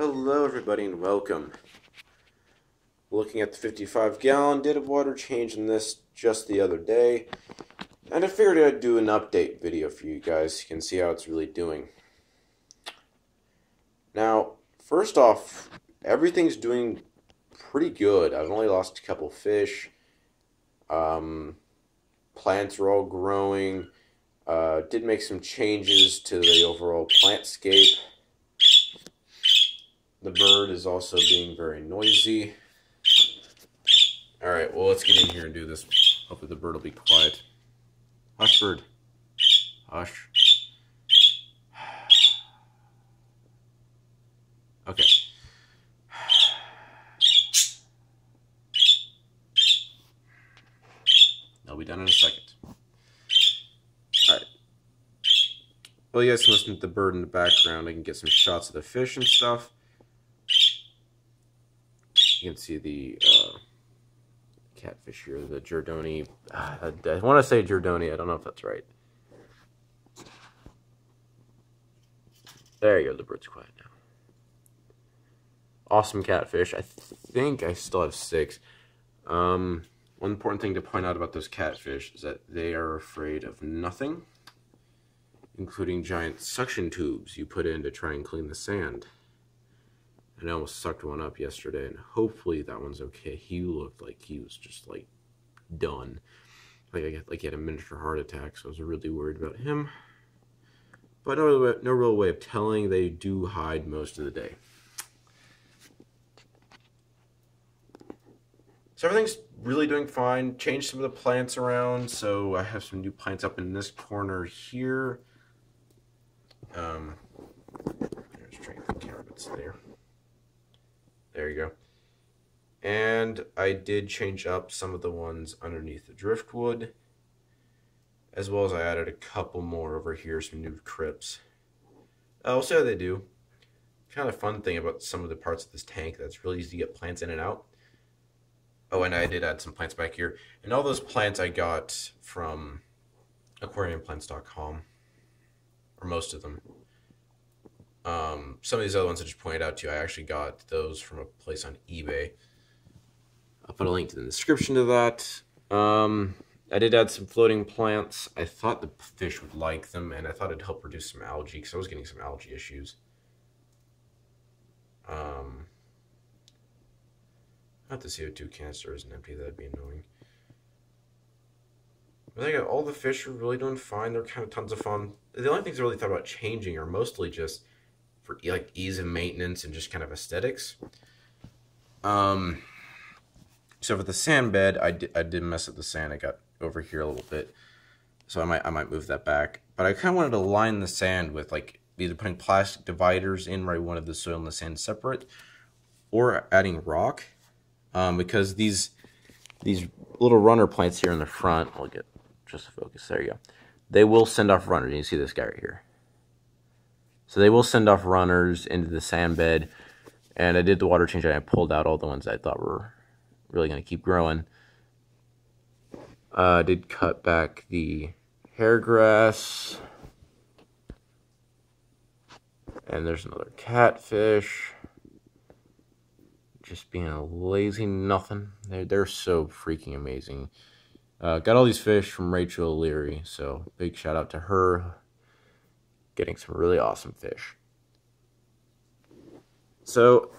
Hello everybody and welcome. Looking at the 55-gallon, did a water change in this just the other day, and I figured I'd do an update video for you guys so you can see how it's really doing. Now, first off, everything's doing pretty good. I've only lost a couple fish. Plants are all growing. Did make some changes to the overall plantscape. The bird is also being very noisy. Alright, well, let's get in here and do this. Hopefully the bird will be quiet. Hush, bird. Hush. Okay. I'll be done in a second. Alright. Well, you guys can listen to the bird in the background. I can get some shots of the fish and stuff. You can see the catfish here, the Giordoni. I want to say Giordoni. I don't know if that's right. There you go. The bird's quiet now. Awesome catfish. I think I still have 6. One important thing to point out about those catfish is that they are afraid of nothing, including giant suction tubes you put in to try and clean the sand. And I almost sucked one up yesterday, and hopefully that one's okay. He looked like he was just like done. Like he had a miniature heart attack, so I was really worried about him. But no real way of telling. They do hide most of the day. So everything's really doing fine. Changed some of the plants around, so I have some new plants up in this corner here. There's trying to camera bits there. There you go. And I did change up some of the ones underneath the driftwood, as well as I added a couple more over here, some new crypts. We'll see how they do. Kind of fun thing about some of the parts of this tank that's really easy to get plants in and out. Oh, and I did add some plants back here. And all those plants I got from aquariumplants.com, or most of them. Some of these other ones I just pointed out to you, I actually got those from a place on eBay. I'll put a link to the description to that. I did add some floating plants. I thought the fish would like them, and I thought it'd help reduce some algae, because I was getting some algae issues. Not the CO2 canister isn't empty, that'd be annoying. But I got all the fish are really doing fine. They're kind of tons of fun. The only things I really thought about changing are mostly just for like ease of maintenance and just kind of aesthetics. So for the sand bed, I did mess up the sand. I got over here a little bit, so I might move that back. But I kind of wanted to line the sand with like either putting plastic dividers in where I wanted the soil and the sand separate, or adding rock, because these little runner plants here in the front, I'll get just to focus. There you go. They will send off runners. You see this guy right here. So they will send off runners into the sand bed. And I did the water change and I pulled out all the ones I thought were really going to keep growing. I did cut back the hair grass. And there's another catfish. Just being a lazy nothing. They're so freaking amazing. Got all these fish from Rachel O'Leary, so big shout out to her. Getting some really awesome fish. So,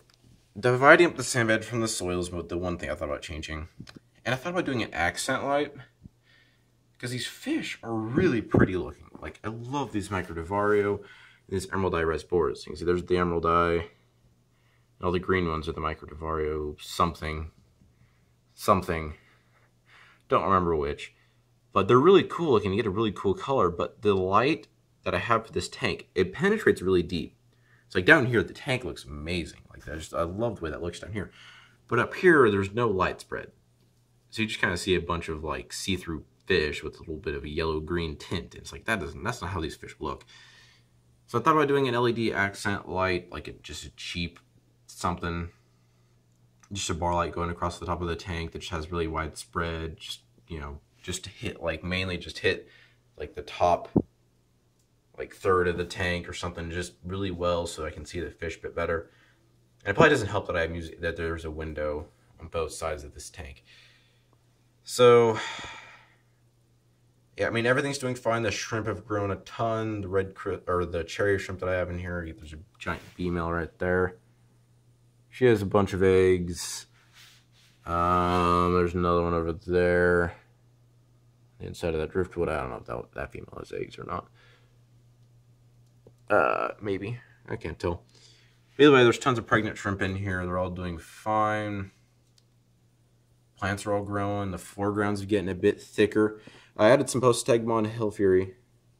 dividing up the sand bed from the soil is the one thing I thought about changing. And I thought about doing an accent light, because these fish are really pretty looking. Like, I love these Microdevario and these Emerald Eye Rasboras. You can see there's the Emerald Eye, and all the green ones are the Microdevario something. Don't remember which. But they're really cool looking. You get a really cool color, but the light that I have for this tank, it penetrates really deep. It's like down here, the tank looks amazing. Like I love the way that looks down here. But up here, there's no light spread. So you just kind of see a bunch of like see-through fish with a little bit of a yellow-green tint. It's like that's not how these fish look. So I thought about doing an LED accent light, like just a cheap something. Just a bar light going across the top of the tank that just has really wide spread. Just, you know, just to hit, like mainly just hit like the top like third of the tank or something just really well so I can see the fish a bit better. And it probably doesn't help that that there's a window on both sides of this tank. So, yeah, I mean, everything's doing fine. The shrimp have grown a ton. The cherry shrimp that I have in here, there's a giant female right there. She has a bunch of eggs. There's another one over there. Inside of that driftwood, I don't know if that female has eggs or not. Maybe. I can't tell. Either way, there's tons of pregnant shrimp in here. They're all doing fine. Plants are all growing. The foregrounds are getting a bit thicker. I added some Postegmon Hill Fury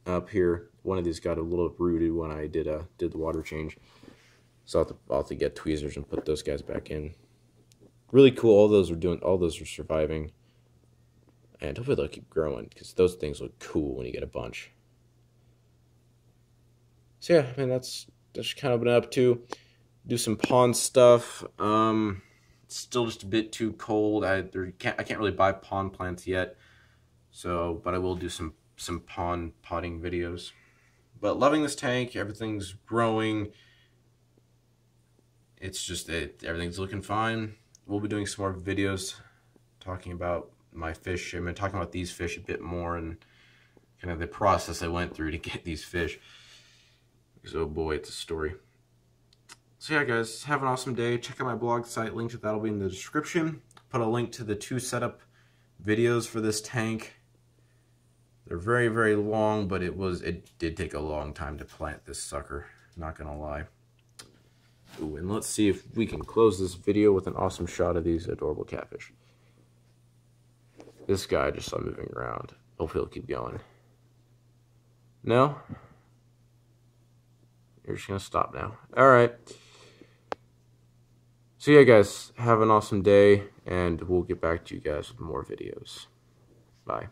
up here. One of these got a little rooted when I did the water change. So I'll have to get tweezers and put those guys back in. Really cool. All those are surviving. And hopefully they'll keep growing, because those things look cool when you get a bunch. So yeah, I mean, that's kind of been up to. Do some pond stuff. It's still just a bit too cold. I can't really buy pond plants yet. So, but I will do some pond potting videos. But loving this tank. Everything's growing. It's just everything's looking fine. We'll be doing some more videos talking about my fish. I'm talking about these fish a bit more and kind of the process I went through to get these fish. Because oh boy, it's a story. So yeah, guys, have an awesome day. Check out my blog site. Link to that'll be in the description. Put a link to the 2 setup videos for this tank. They're very, very long, but it did take a long time to plant this sucker. Not gonna lie. Ooh, and let's see if we can close this video with an awesome shot of these adorable catfish. This guy I just saw moving around. Hopefully he'll keep going. No? You're just gonna stop now. Alright. So yeah, guys, have an awesome day, and we'll get back to you guys with more videos. Bye.